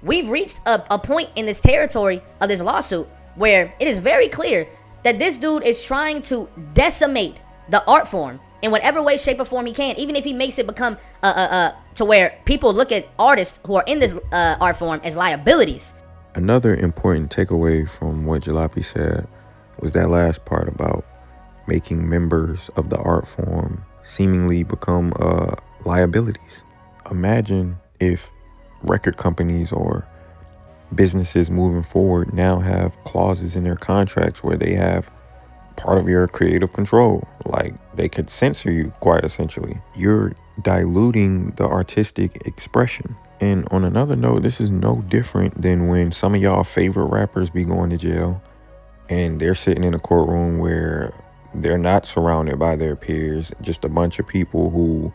we've reached a point in this territory of this lawsuit where it is very clear that this dude is trying to decimate the art form in whatever way, shape, or form he can, even if he makes it become to where people look at artists who are in this art form as liabilities. Another important takeaway from what Jalopy said was that last part about making members of the art form seemingly become liabilities. Imagine if record companies or businesses moving forward now have clauses in their contracts where they have part of your creative control. Like, they could censor you, quite essentially. You're diluting the artistic expression. And on another note, this is no different than when some of y'all favorite rappers be going to jail and they're sitting in a courtroom where they're not surrounded by their peers, just a bunch of people who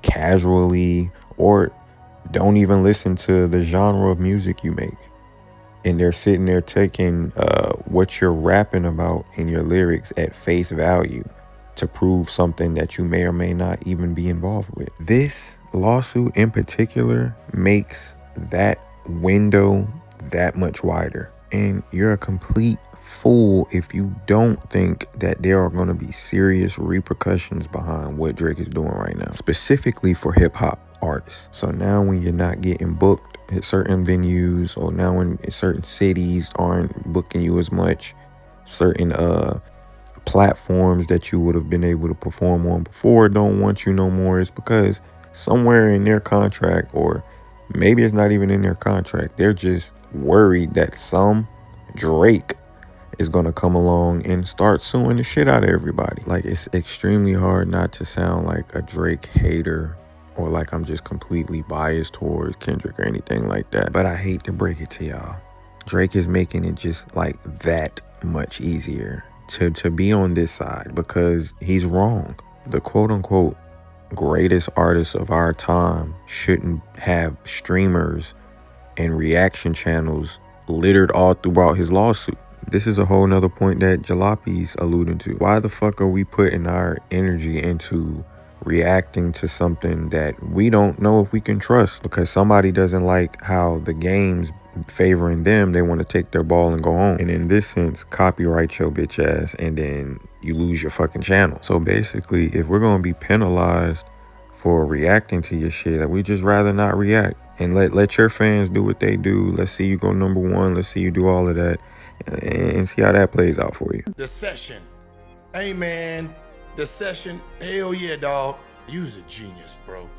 casually or don't even listen to the genre of music you make. And they're sitting there taking what you're rapping about in your lyrics at face value to prove something that you may or may not even be involved with. This lawsuit in particular makes that window that much wider. And you're a complete fool if you don't think that there are going to be serious repercussions behind what Drake is doing right now, specifically for hip hop artists. So now when you're not getting booked at certain venues, or now when certain cities aren't booking you as much, certain platforms that you would have been able to perform on before don't want you no more, it's because somewhere in their contract, or maybe it's not even in their contract, they're just worried that some Drake is going to come along and start suing the shit out of everybody. Like, it's extremely hard not to sound like a Drake hater or like I'm just completely biased towards Kendrick or anything like that. But I hate to break it to y'all. Drake is making it just like that much easier to be on this side, because he's wrong. The quote unquote greatest artist of our time shouldn't have streamers and reaction channels littered all throughout his lawsuit. This is a whole nother point that Jalopy's alluding to. Why the fuck are we putting our energy into reacting to something that we don't know if we can trust? Because somebody doesn't like how the game's favoring them, they want to take their ball and go home. And in this sense, copyright your bitch ass, and then you lose your fucking channel. So basically, if we're going to be penalized for reacting to your shit, we just rather not react and let your fans do what they do. Let's see you go #1. Let's see you do all of that and see how that plays out for you. The session. Hey man, the session. Hell yeah, dog. You's a genius, bro.